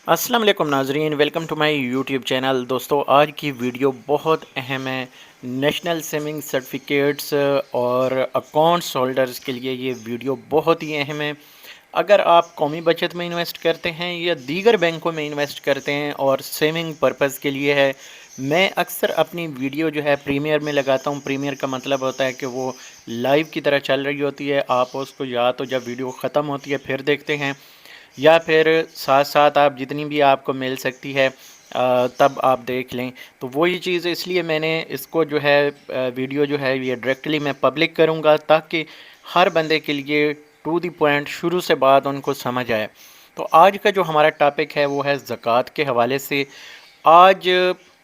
السلام علیکم ناظرین، welcome to my YouTube channel. دوستو آج کی ویڈیو بہت اہم ہے۔ نیشنل سیونگ سرٹیفکیٹس اور اکاؤنٹس ہولڈرز کے لیے یہ ویڈیو بہت ہی اہم ہے۔ اگر آپ قومی بچت میں انویسٹ کرتے ہیں یا دیگر بینکوں میں انویسٹ کرتے ہیں اور سیونگ پرپز کے لیے ہے، میں اکثر اپنی ویڈیو جو ہے پریمیئر میں لگاتا ہوں۔ پریمیئر کا مطلب ہوتا ہے کہ وہ لائیو کی طرح چل رہی ہوتی ہے، آپ اس کو یا تو جب ویڈیو ختم ہوتی ہے پھر دیکھتے ہیں، یا پھر ساتھ ساتھ آپ جتنی بھی آپ کو مل سکتی ہے تب آپ دیکھ لیں۔ تو وہی چیز اس لیے میں نے اس کو جو ہے ویڈیو جو ہے یہ ڈائریکٹلی میں پبلک کروں گا تاکہ ہر بندے کے لیے ٹو دی پوائنٹ شروع سے بات ان کو سمجھ آئے۔ تو آج کا جو ہمارا ٹاپک ہے وہ ہے زکوٰۃ کے حوالے سے۔ آج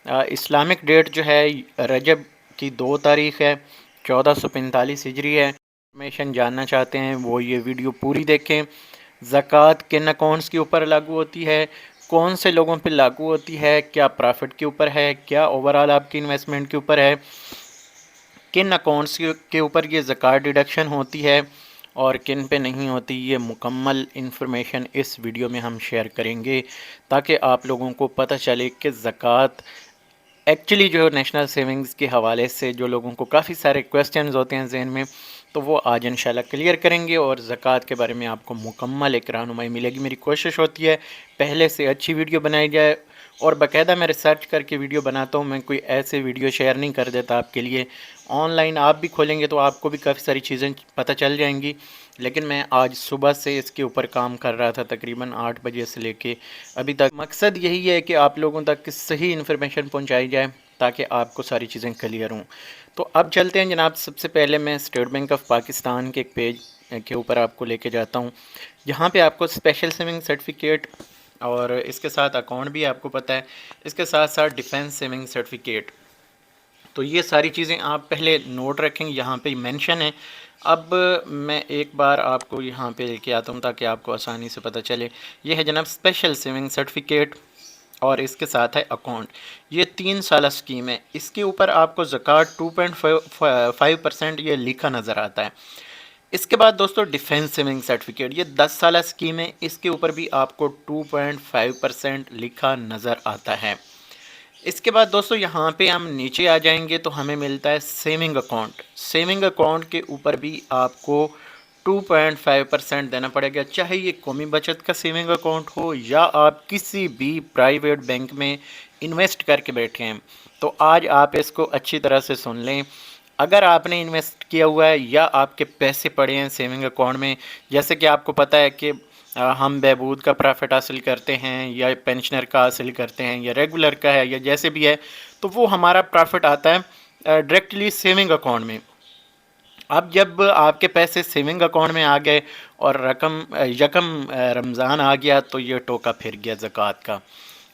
اسلامک ڈیٹ جو ہے رجب کی 2 تاریخ ہے، 1445 ہجری ہے۔ انفارمیشن جاننا چاہتے ہیں وہ یہ ویڈیو پوری دیکھیں۔ زکوٰۃ کن اکاؤنٹس کے اوپر لاگو ہوتی ہے، کون سے لوگوں پہ لاگو ہوتی ہے، کیا پرافٹ کے اوپر ہے، کیا اوورآل آپ کی انویسٹمنٹ کے اوپر ہے، کن اکاؤنٹس کے اوپر یہ زکوٰۃ ڈیڈکشن ہوتی ہے اور کن پہ نہیں ہوتی، یہ مکمل انفارمیشن اس ویڈیو میں ہم شیئر کریں گے تاکہ آپ لوگوں کو پتہ چلے کہ زکوٰۃ ایکچولی جو نیشنل سیونگز کے حوالے سے جو لوگوں کو کافی سارے کویسچنز ہوتے ہیں ذہن میں، تو وہ آج انشاءاللہ کلیئر کریں گے اور زکوٰۃ کے بارے میں آپ کو مکمل ایک رہنمائی ملے گی۔ میری کوشش ہوتی ہے پہلے سے اچھی ویڈیو بنائی جائے اور باقاعدہ میں ریسرچ کر کے ویڈیو بناتا ہوں، میں کوئی ایسے ویڈیو شیئر نہیں کر دیتا آپ کے لیے۔ آن لائن آپ بھی کھولیں گے تو آپ کو بھی کافی ساری چیزیں پتہ چل جائیں گی، لیکن میں آج صبح سے اس کے اوپر کام کر رہا تھا تقریباً 8 بجے سے لے کے ابھی تک۔ مقصد یہی ہے کہ آپ لوگوں تک صحیح انفارمیشن پہنچائی جائے تاکہ آپ کو ساری چیزیں کلیئر ہوں۔ تو اب چلتے ہیں جناب، سب سے پہلے میں اسٹیٹ بینک آف پاکستان کے ایک پیج کے اوپر آپ کو لے کے جاتا ہوں، جہاں پہ آپ کو اسپیشل سیونگ سرٹیفکیٹ اور اس کے ساتھ اکاؤنٹ بھی آپ کو پتہ ہے، اس کے ساتھ ساتھ ڈیفینس سیونگ سرٹیفکیٹ، تو یہ ساری چیزیں آپ پہلے نوٹ رکھیں، یہاں پہ مینشن ہے۔ اب میں ایک بار آپ کو یہاں پہ لے کے آتا ہوں تاکہ آپ کو آسانی سے پتہ چلے۔ یہ ہے جناب اسپیشل سیونگ سرٹیفکیٹ اور اس کے ساتھ ہے اکاؤنٹ۔ یہ 3 سالہ اسکیم ہے، اس کے اوپر آپ کو زکوٰۃ 2.5% یہ لکھا نظر آتا ہے۔ اس کے بعد دوستو ڈیفینس سیونگ سرٹیفکیٹ، یہ 10 سالہ اسکیم ہے، اس کے اوپر بھی آپ کو 2.5% لکھا نظر آتا ہے۔ اس کے بعد دوستو یہاں پہ ہم نیچے آ جائیں گے تو ہمیں ملتا ہے سیونگ اکاؤنٹ۔ سیونگ اکاؤنٹ کے اوپر بھی آپ کو 2.5% دینا پڑے گا، چاہے یہ قومی بچت کا سیونگ اکاؤنٹ ہو یا آپ کسی بھی پرائیویٹ بینک میں انویسٹ کر کے بیٹھے ہیں۔ تو آج آپ اس کو اچھی طرح سے سن لیں۔ اگر آپ نے انویسٹ کیا ہوا ہے یا آپ کے پیسے پڑے ہیں سیونگ اکاؤنٹ میں، جیسے کہ آپ کو پتہ ہے کہ ہم بہبود کا پرافٹ حاصل کرتے ہیں یا پینشنر کا حاصل کرتے ہیں یا ریگولر کا ہے یا جیسے بھی ہے، تو وہ ہمارا پرافٹ آتا ہے ڈائریکٹلی سیونگ اکاؤنٹ میں۔ اب جب آپ کے پیسے سیونگ اکاؤنٹ میں آ گئے اور یکم رمضان آ گیا تو یہ ٹوکا پھر گیا زکوٰۃ کا۔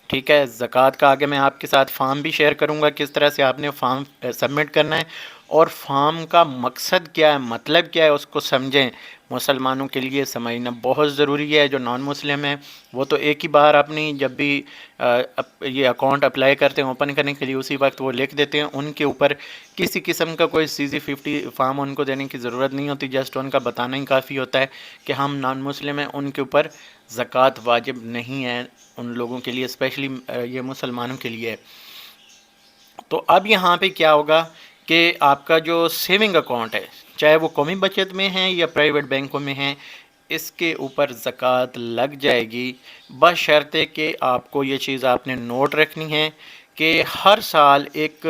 ٹھیک ہے، زکوٰۃ کا آگے میں آپ کے ساتھ فارم بھی شیئر کروں گا، کس طرح سے آپ نے فارم سبمٹ کرنا ہے اور فارم کا مقصد کیا ہے، مطلب کیا ہے، اس کو سمجھیں۔ مسلمانوں کے لیے سمجھنا بہت ضروری ہے، جو نان مسلم ہیں وہ تو ایک ہی بار اپنی جب بھی یہ اکاؤنٹ اپلائی کرتے ہیں اوپن کرنے کے لیے اسی وقت وہ لکھ دیتے ہیں، ان کے اوپر کسی قسم کا کوئی CZ50 فارم ان کو دینے کی ضرورت نہیں ہوتی، جسٹ ان کا بتانا ہی کافی ہوتا ہے کہ ہم نان مسلم ہیں، ان کے اوپر زکوٰۃ واجب نہیں ہے، ان لوگوں کے لیے اسپیشلی یہ مسلمانوں کے لیے۔ تو اب یہاں پہ کیا ہوگا کہ آپ کا جو سیونگ اکاؤنٹ ہے، چاہے وہ قومی بچت میں ہیں یا پرائیویٹ بینکوں میں ہیں، اس کے اوپر زکوٰۃ لگ جائے گی، بشرطے کہ آپ کو یہ چیز آپ نے نوٹ رکھنی ہے کہ ہر سال ایک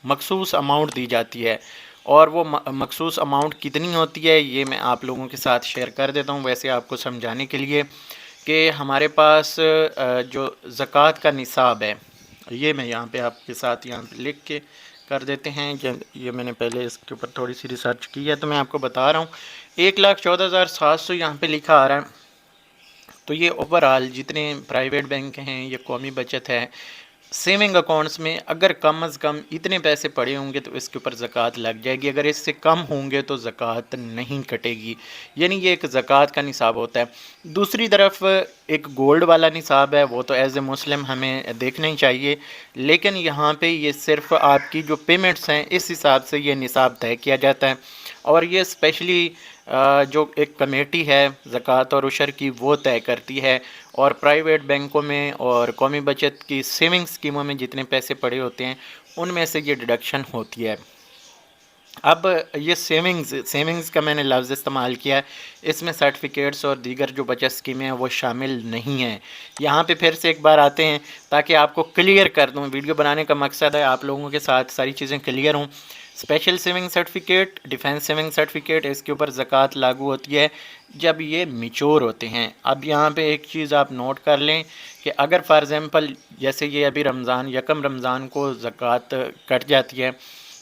مخصوص اماؤنٹ دی جاتی ہے، اور وہ مخصوص اماؤنٹ کتنی ہوتی ہے یہ میں آپ لوگوں کے ساتھ شیئر کر دیتا ہوں، ویسے آپ کو سمجھانے کے لیے کہ ہمارے پاس جو زکوٰۃ کا نصاب ہے، یہ میں یہاں پہ آپ کے ساتھ یہاں پہ لکھ کے کر دیتے ہیں، یہ میں نے پہلے اس کے اوپر تھوڑی سی ریسرچ کی ہے تو میں آپ کو بتا رہا ہوں۔ 1,14,700 یہاں پہ لکھا آ رہا ہے۔ تو یہ اوورآل جتنے پرائیویٹ بینک ہیں یا قومی بچت ہے، سیونگ اکاؤنٹس میں اگر کم از کم اتنے پیسے پڑے ہوں گے تو اس کے اوپر زکوٰۃ لگ جائے گی، اگر اس سے کم ہوں گے تو زکوٰۃ نہیں کٹے گی، یعنی یہ ایک زکوٰۃ کا نصاب ہوتا ہے۔ دوسری طرف ایک گولڈ والا نصاب ہے، وہ تو ایز اے مسلم ہمیں دیکھنا ہی چاہیے، لیکن یہاں پہ یہ صرف آپ کی جو پیمنٹس ہیں اس حساب سے یہ نصاب طے کیا جاتا ہے، اور یہ اسپیشلی جو ایک کمیٹی ہے زکوٰۃ اور عشر کی وہ طے کرتی ہے، اور پرائیویٹ بینکوں میں اور قومی بچت کی سیونگ اسکیموں میں جتنے پیسے پڑے ہوتے ہیں ان میں سے یہ ڈیڈکشن ہوتی ہے۔ اب یہ سیونگز کا میں نے لفظ استعمال کیا ہے، اس میں سرٹیفکیٹس اور دیگر جو بچت اسکیمیں ہیں وہ شامل نہیں ہیں۔ یہاں پہ پھر سے ایک بار آتے ہیں تاکہ آپ کو کلیئر کر دوں، ویڈیو بنانے کا مقصد ہے آپ لوگوں کے ساتھ ساری چیزیں کلیئر ہوں۔ Special saving certificate, defence saving certificate, اس کے اوپر زکوٰۃ لاگو ہوتی ہے جب یہ میچور ہوتے ہیں۔ اب یہاں پہ ایک چیز آپ نوٹ کر لیں کہ اگر فار ایگزامپل جیسے یہ ابھی رمضان، یکم رمضان کو زکوٰۃ کٹ جاتی ہے،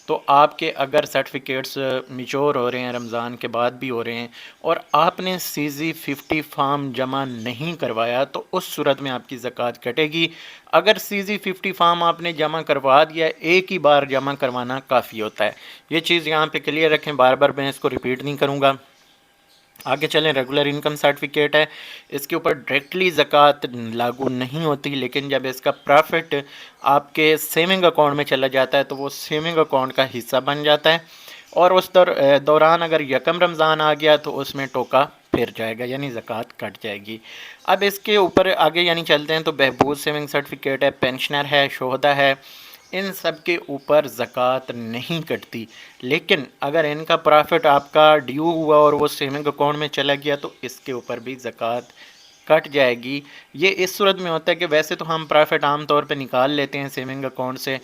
تو آپ کے اگر سرٹیفکیٹس میچور ہو رہے ہیں رمضان کے بعد بھی ہو رہے ہیں اور آپ نے CZ50 فارم جمع نہیں کروایا تو اس صورت میں آپ کی زکوٰۃ کٹے گی۔ اگر CZ50 فارم آپ نے جمع کروا دیا، ایک ہی بار جمع کروانا کافی ہوتا ہے۔ یہ چیز یہاں پہ کلیئر رکھیں، بار بار میں اس کو ریپیٹ نہیں کروں گا۔ آگے چلیں، ریگولر انکم سرٹیفکیٹ ہے، اس کے اوپر ڈائریکٹلی زکوٰۃ لاگو نہیں ہوتی، لیکن جب اس کا پرافٹ آپ کے سیونگ اکاؤنٹ میں چلا جاتا ہے تو وہ سیونگ اکاؤنٹ کا حصہ بن جاتا ہے، اور اس دوران اگر یکم رمضان آ گیا تو اس میں ٹوکا پھر جائے گا، یعنی زکوٰۃ کٹ جائے گی۔ اب اس کے اوپر آگے یعنی چلتے ہیں تو بہبود سیونگ سرٹیفکیٹ ہے، پینشنر ہے، شہدا ہے، ان سب کے اوپر زکوٰۃ نہیں کٹتی، لیکن اگر ان کا پرافٹ آپ کا ڈیو ہوا اور وہ سیونگ اکاؤنٹ میں چلا گیا تو اس کے اوپر بھی زکوٰۃ کٹ جائے گی۔ یہ اس صورت میں ہوتا ہے کہ ویسے تو ہم پرافٹ عام طور پہ نکال لیتے ہیں سیونگ اکاؤنٹ سے،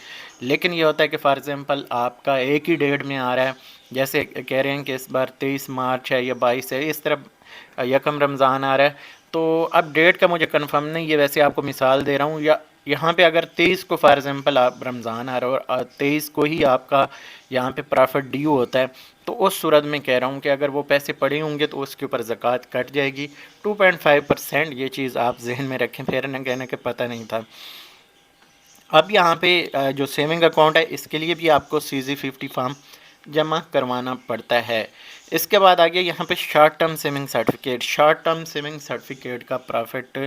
لیکن یہ ہوتا ہے کہ فار ایگزامپل آپ کا ایک ہی ڈیٹ میں آ رہا ہے، جیسے کہہ رہے ہیں کہ اس بار 23 مارچ ہے یا 22 ہے، اس طرح یکم رمضان آ رہا ہے، تو اب ڈیٹ کا مجھے کنفرم نہیں ہے، ویسے آپ کو مثال دے رہا ہوں، یا یہاں پہ اگر 23 کو فار ایگزامپل آپ رمضان آ رہا ہے اور 23 کو ہی آپ کا یہاں پہ پرافٹ ڈیو ہوتا ہے، تو اس صورت میں کہہ رہا ہوں کہ اگر وہ پیسے پڑے ہوں گے تو اس کے اوپر زکوٰۃ کٹ جائے گی 2.5%۔ یہ چیز آپ ذہن میں رکھیں، پھر نہ کہنا کہ پتہ نہیں تھا۔ اب یہاں پہ جو سیونگ اکاؤنٹ ہے اس کے لیے بھی آپ کو CZ50 فارم جمع کروانا پڑتا ہے۔ اس کے بعد آگے یہاں پہ short term saving certificate, short term saving certificate کا پرافٹ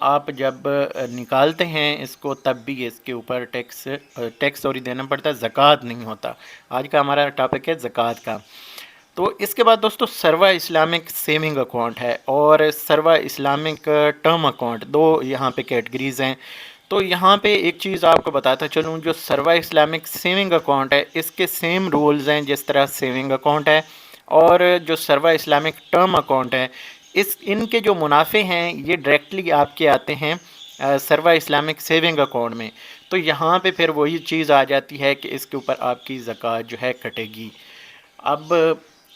آپ جب نکالتے ہیں اس کو تب بھی اس کے اوپر ٹیکس دینا پڑتا ہے، زکوٰۃ نہیں ہوتا۔ آج کا ہمارا ٹاپک ہے زکوٰۃ کا۔ تو اس کے بعد دوستو سروا اسلامک سیونگ اکاؤنٹ ہے اور سروا اسلامک ٹرم اکاؤنٹ، دو یہاں پہ کیٹگریز ہیں۔ تو یہاں پہ ایک چیز آپ کو بتاتا چلوں، جو سروا اسلامک سیونگ اکاؤنٹ ہے اس کے سیم رولز ہیں جس طرح سیونگ اکاؤنٹ ہے، اور جو سروا اسلامک ٹرم اکاؤنٹ ہے ان کے جو منافع ہیں یہ ڈائریکٹلی آپ کے آتے ہیں سروا اسلامک سیونگ اکاؤنٹ میں، تو یہاں پہ پھر وہی چیز آ جاتی ہے کہ اس کے اوپر آپ کی زکوٰۃ جو ہے کٹے گی۔ اب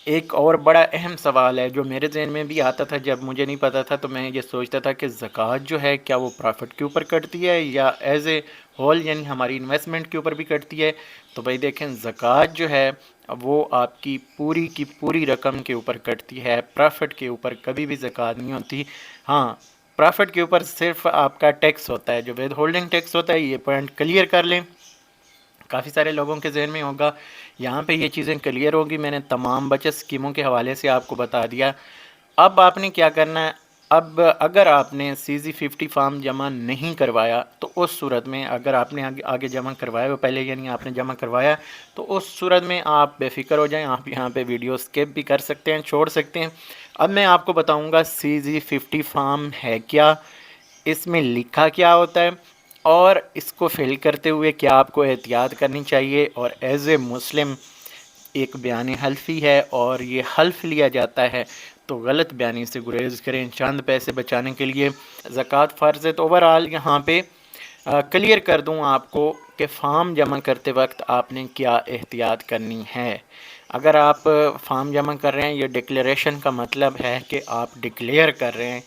ایک اور بڑا اہم سوال ہے جو میرے ذہن میں بھی آتا تھا جب مجھے نہیں پتا تھا، تو میں یہ سوچتا تھا کہ زکوٰۃ جو ہے کیا وہ پرافٹ کے اوپر کٹتی ہے یا ایز اے ہول یعنی ہماری انویسٹمنٹ کے اوپر بھی کٹتی ہے؟ تو بھائی دیکھیں، زکوٰۃ جو ہے وہ آپ کی پوری رقم کے اوپر کٹتی ہے، پرافٹ کے اوپر کبھی بھی زکوٰۃ نہیں ہوتی۔ ہاں، پرافٹ کے اوپر صرف آپ کا ٹیکس ہوتا ہے، جو ود ہولڈنگ ٹیکس ہوتا ہے، یہ پوائنٹ کلیئر کر لیں، کافی سارے لوگوں کے ذہن میں ہوگا، یہاں پہ یہ چیزیں کلیئر ہوگی۔ میں نے تمام بچت اسکیموں کے حوالے سے آپ کو بتا دیا۔ اب آپ نے کیا کرنا ہے، اب اگر آپ نے CZ50 فارم جمع نہیں کروایا تو اس صورت میں، اگر آپ نے آگے جمع کروایا وہ پہلے یعنی آپ نے جمع کروایا، تو اس صورت میں آپ بے فکر ہو جائیں، آپ یہاں پہ ویڈیو اسکپ بھی کر سکتے ہیں، چھوڑ سکتے ہیں۔ اب میں آپ کو بتاؤں گا CZ50 فارم ہے کیا، اس میں لکھا کیا ہوتا ہے، اور اس کو فل کرتے ہوئے کیا آپ کو احتیاط کرنی چاہیے، اور ایز اے مسلم ایک بیان حلفی ہے اور یہ حلف لیا جاتا ہے تو غلط بیانی سے گریز کریں، چند پیسے بچانے کے لیے زکوٰۃ فرض ہے۔ تو اوورآل یہاں پہ کلیئر کر دوں آپ کو کہ فارم جمع کرتے وقت آپ نے کیا احتیاط کرنی ہے۔ اگر آپ فارم جمع کر رہے ہیں، یہ ڈکلیریشن کا مطلب ہے کہ آپ ڈکلیئر کر رہے ہیں،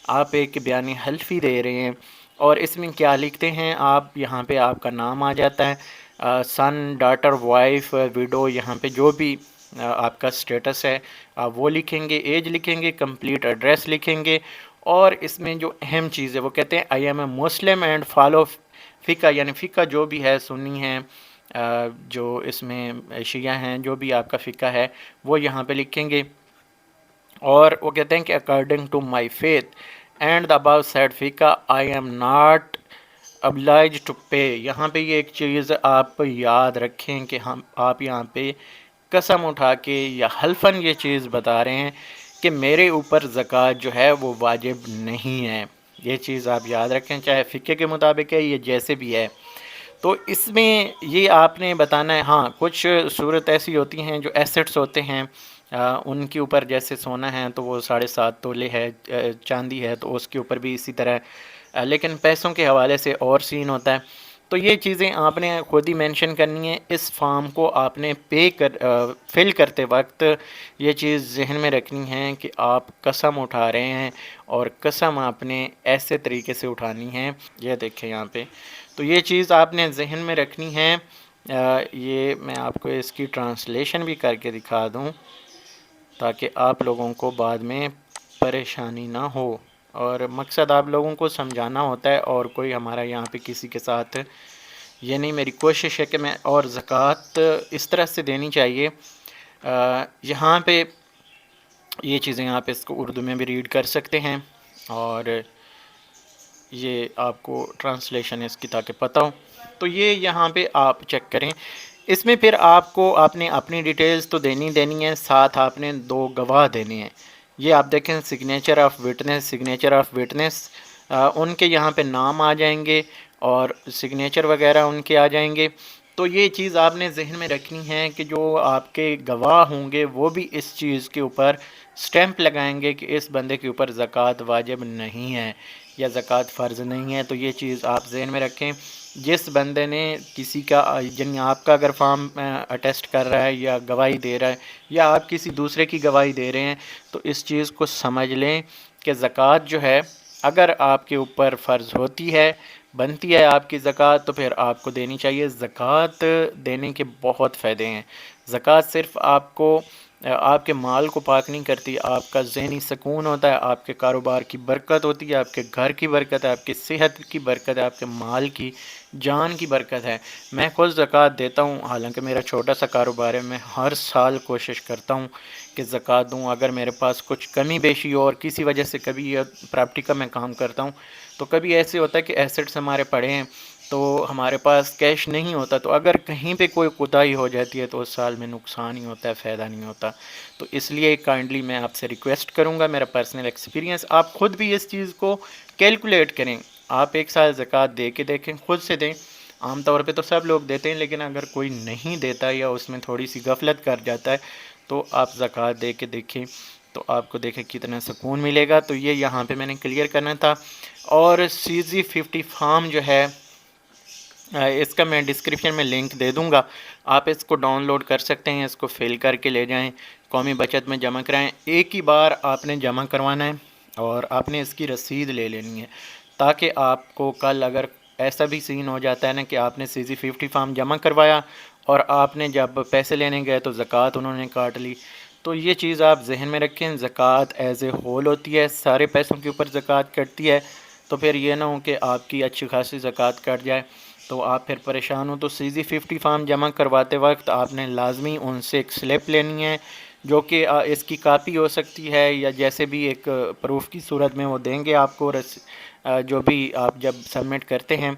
آپ ایک بیان حلفی دے رہے ہیں، اور اس میں کیا لکھتے ہیں آپ، یہاں پہ آپ کا نام آ جاتا ہے، سن، ڈاٹر، وائف، ویڈو، یہاں پہ جو بھی آپ کا سٹیٹس ہے آپ وہ لکھیں گے، ایج لکھیں گے، کمپلیٹ ایڈریس لکھیں گے، اور اس میں جو اہم چیز ہے وہ کہتے ہیں I am a Muslim and follow فقہ، یعنی فقہ جو بھی ہے، سنی ہے، جو اس میں شیعہ ہیں، جو بھی آپ کا فقہ ہے وہ یہاں پہ لکھیں گے، اور وہ کہتے ہیں کہ according to my faith and the above said فقہ I am not obliged to pay. یہاں پہ یہ ایک چیز آپ یاد رکھیں کہ آپ یہاں پہ قسم اٹھا کے یا حلفاً یہ چیز بتا رہے ہیں کہ میرے اوپر زکوٰۃ جو ہے وہ واجب نہیں ہے۔ یہ چیز آپ یاد رکھیں، چاہے فقہ کے مطابق ہے یہ جیسے بھی ہے۔ تو اس میں یہ آپ نے بتانا ہے۔ ہاں کچھ صورت ایسی ہوتی ہیں جو ایسٹس ہوتے ہیں، ان کے اوپر جیسے سونا ہے تو وہ 7.5 تولے ہے، چاندی ہے تو اس کے اوپر بھی اسی طرح، لیکن پیسوں کے حوالے سے اور سین ہوتا ہے۔ تو یہ چیزیں آپ نے خود ہی مینشن کرنی ہے۔ اس فارم کو آپ نے فل کرتے وقت یہ چیز ذہن میں رکھنی ہے کہ آپ قسم اٹھا رہے ہیں، اور قسم آپ نے ایسے طریقے سے اٹھانی ہے۔ یہ دیکھیں یہاں پہ، تو یہ چیز آپ نے ذہن میں رکھنی ہے۔ یہ میں آپ کو اس کی ٹرانسلیشن بھی کر کے دکھا دوں تاکہ آپ لوگوں کو بعد میں پریشانی نہ ہو، اور مقصد آپ لوگوں کو سمجھانا ہوتا ہے، اور کوئی ہمارا یہاں پہ کسی کے ساتھ یہ نہیں۔ میری کوشش ہے کہ میں، اور زکوٰۃ اس طرح سے دینی چاہیے۔ یہاں پہ یہ چیزیں آپ اس کو اردو میں بھی ریڈ کر سکتے ہیں، اور یہ آپ کو ٹرانسلیشن اس کی تاکہ پتہ ہو۔ تو یہ یہاں پہ آپ چیک کریں۔ اس میں پھر آپ کو اپنی ڈیٹیلز تو دینی ہے، ساتھ آپ نے 2 گواہ دینے ہیں۔ یہ آپ دیکھیں، سگنیچر آف وٹنس، ان کے یہاں پہ نام آ جائیں گے اور سگنیچر وغیرہ ان کے آ جائیں گے۔ تو یہ چیز آپ نے ذہن میں رکھنی ہے کہ جو آپ کے گواہ ہوں گے وہ بھی اس چیز کے اوپر سٹیمپ لگائیں گے کہ اس بندے کے اوپر زکوٰۃ واجب نہیں ہے یا زکوٰۃ فرض نہیں ہے۔ تو یہ چیز آپ ذہن میں رکھیں۔ جس بندے نے کسی کا، یعنی آپ کا اگر فارم اٹیسٹ کر رہا ہے یا گواہی دے رہا ہے، یا آپ کسی دوسرے کی گواہی دے رہے ہیں، تو اس چیز کو سمجھ لیں کہ زکوٰۃ جو ہے اگر آپ کے اوپر فرض ہوتی ہے، بنتی ہے آپ کی زکوٰۃ، تو پھر آپ کو دینی چاہیے۔ زکوٰۃ دینے کے بہت فائدے ہیں۔ زکوٰۃ صرف آپ کو، آپ کے مال کو پاک نہیں کرتی، آپ کا ذہنی سکون ہوتا ہے، آپ کے کاروبار کی برکت ہوتی ہے، آپ کے گھر کی برکت ہے، آپ کی صحت کی برکت ہے، آپ کے مال کی، جان کی برکت ہے۔ میں خود زکوٰۃ دیتا ہوں، حالانکہ میرا چھوٹا سا کاروبار ہے۔ میں ہر سال کوشش کرتا ہوں کہ زکوٰۃ دوں۔ اگر میرے پاس کچھ کمی بیشی ہو، اور کسی وجہ سے کبھی پراپرٹی کا میں کام کرتا ہوں، تو کبھی ایسے ہوتا ہے کہ ایسٹس ہمارے پڑے ہیں تو ہمارے پاس کیش نہیں ہوتا، تو اگر کہیں پہ کوئی کوتاہی ہو جاتی ہے تو اس سال میں نقصان ہی ہوتا ہے، فائدہ نہیں ہوتا۔ تو اس لیے کائنڈلی میں آپ سے ریکویسٹ کروں گا، میرا پرسنل ایکسپیرینس، آپ خود بھی اس چیز کو کیلکولیٹ کریں۔ آپ ایک سال زکوٰۃ دے کے دیکھیں، خود سے دیں۔ عام طور پہ تو سب لوگ دیتے ہیں، لیکن اگر کوئی نہیں دیتا یا اس میں تھوڑی سی غفلت کر جاتا ہے تو آپ زکوٰۃ دے کے دیکھیں، تو آپ کو دیکھیں کتنا سکون ملے گا۔ تو یہ یہاں پہ میں نے کلیئر کرنا تھا۔ اور CZ50 فارم جو ہے، اس کا میں ڈسکرپشن میں لنک دے دوں گا، آپ اس کو ڈاؤن لوڈ کر سکتے ہیں، اس کو فل کر کے لے جائیں، قومی بچت میں جمع کرائیں۔ ایک ہی بار آپ نے جمع کروانا ہے، اور آپ نے اس کی رسید لے لینی ہے، تاکہ آپ کو کل اگر ایسا بھی سین ہو جاتا ہے نا کہ آپ نے CZ50 فارم جمع کروایا اور آپ نے جب پیسے لینے گئے تو زکوٰۃ انہوں نے کاٹ لی، تو یہ چیز آپ ذہن میں رکھیں۔ زکوٰۃ ایز اے ہول ہوتی ہے، سارے پیسوں کے اوپر زکوٰۃ کٹتی ہے، تو پھر یہ نہ ہو کہ آپ کی اچھی خاصی زکوٰۃ کٹ جائے تو آپ پھر پریشان ہو۔ تو CZ50 فارم جمع کرواتے وقت آپ نے لازمی ان سے ایک سلپ لینی ہے، جو کہ اس کی کاپی ہو سکتی ہے، یا جیسے بھی ایک پروف کی صورت میں وہ دیں گے آپ کو، جو بھی آپ جب سبمٹ کرتے ہیں۔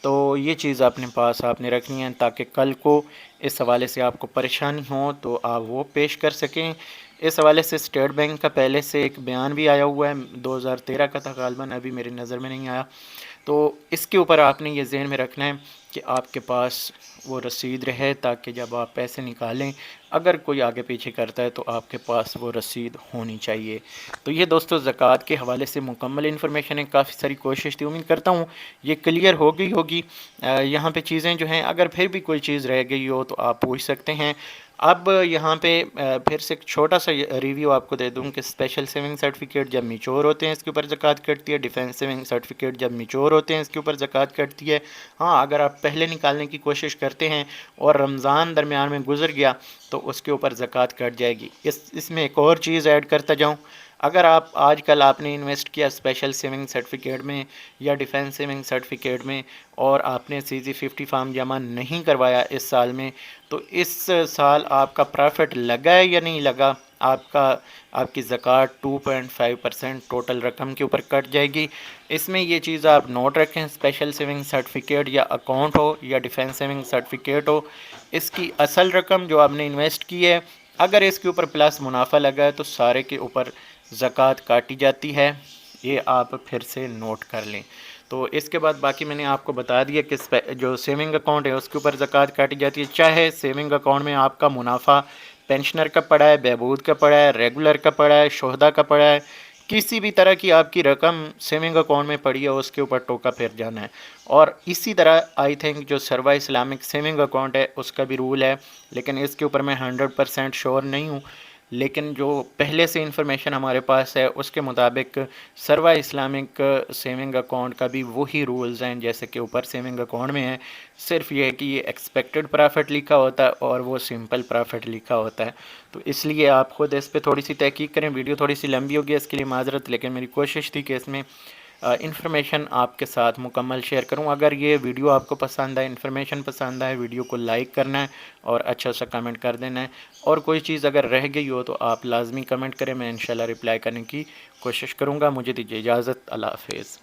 تو یہ چیز اپنے پاس آپ نے رکھنی ہے، تاکہ کل کو اس حوالے سے آپ کو پریشانی ہو تو آپ وہ پیش کر سکیں۔ اس حوالے سے اسٹیٹ بینک کا پہلے سے ایک بیان بھی آیا ہوا ہے، 2013 کا تھا غالباً، ابھی میری نظر میں نہیں آیا۔ تو اس کے اوپر آپ نے یہ ذہن میں رکھنا ہے کہ آپ کے پاس وہ رسید رہے، تاکہ جب آپ پیسے نکالیں، اگر کوئی آگے پیچھے کرتا ہے تو آپ کے پاس وہ رسید ہونی چاہیے۔ تو یہ دوستو زکوٰۃ کے حوالے سے مکمل انفارمیشن ہے، کافی ساری کوشش تھی، امید کرتا ہوں یہ کلیئر ہو گئی ہوگی۔ یہاں پہ چیزیں جو ہیں، اگر پھر بھی کوئی چیز رہ گئی ہو تو آپ پوچھ سکتے ہیں۔ اب یہاں پہ پھر سے ایک چھوٹا سا ریویو آپ کو دے دوں کہ اسپیشل سیونگ سرٹیفکیٹ جب میچور ہوتے ہیں اس کے اوپر زکوٰۃ کٹتی ہے، ڈیفینس سیونگ سرٹیفکیٹ جب میچور ہوتے ہیں اس کے اوپر زکوٰۃ کٹتی ہے۔ ہاں اگر آپ پہلے نکالنے کی کوشش کرتے ہیں اور رمضان درمیان میں گزر گیا تو اس کے اوپر زکوٰۃ کٹ جائے گی۔ اس میں ایک اور چیز ایڈ کرتا جاؤں، اگر آج کل آپ نے انویسٹ کیا اسپیشل سیونگ سرٹیفکیٹ میں یا ڈیفینس سیونگ سرٹیفکیٹ میں، اور آپ نے CZ50 فارم جمع نہیں کروایا اس سال میں، تو اس سال آپ کا پرافٹ لگا ہے یا نہیں لگا، آپ کی زکوٰۃ 2.5% ٹوٹل رقم کے اوپر کٹ جائے گی۔ اس میں یہ چیز آپ نوٹ رکھیں، اسپیشل سیونگ سرٹیفکیٹ یا اکاؤنٹ ہو یا ڈیفینس سیونگ سرٹیفکیٹ ہو، اس کی اصل رقم جو آپ نے انویسٹ کی ہے، اگر اس کے اوپر پلس منافع لگا ہے تو سارے کے اوپر زکوٰۃ کاٹی جاتی ہے۔ یہ آپ پھر سے نوٹ کر لیں۔ تو اس کے بعد باقی میں نے آپ کو بتا دیا کہ جو سیونگ اکاؤنٹ ہے اس کے اوپر زکوٰۃ کاٹی جاتی ہے، چاہے سیونگ اکاؤنٹ میں آپ کا منافع پینشنر کا پڑا ہے، بہبود کا پڑا ہے، ریگولر کا پڑا ہے، شہدا کا پڑا ہے، کسی بھی طرح کی آپ کی رقم سیونگ اکاؤنٹ میں پڑی ہے اس کے اوپر ٹوکا پھر جانا ہے۔ اور اسی طرح آئی تھنک جو سروا اسلامک سیونگ اکاؤنٹ ہے اس کا بھی رول ہے، لیکن اس کے اوپر میں 100% شور نہیں ہوں، لیکن جو پہلے سے انفارمیشن ہمارے پاس ہے اس کے مطابق سروا اسلامک سیونگ اکاؤنٹ کا بھی وہی رولز ہیں جیسے کہ اوپر سیونگ اکاؤنٹ میں ہے، صرف یہ ہے کہ یہ ایکسپیکٹڈ پرافٹ لکھا ہوتا ہے اور وہ سمپل پرافٹ لکھا ہوتا ہے۔ تو اس لیے آپ خود اس پہ تھوڑی سی تحقیق کریں۔ ویڈیو تھوڑی سی لمبی ہوگی، اس کے لیے معذرت، لیکن میری کوشش تھی کہ اس میں انفارمیشن آپ کے ساتھ مکمل شیئر کروں۔ اگر یہ ویڈیو آپ کو پسند آئے، انفارمیشن پسند آئے، ویڈیو کو لائک کرنا ہے اور اچھا سا کمنٹ کر دینا ہے، اور کوئی چیز اگر رہ گئی ہو تو آپ لازمی کمنٹ کریں، میں انشاءاللہ رپلائی کرنے کی کوشش کروں گا۔ مجھے دیجیے اجازت، اللہ حافظ۔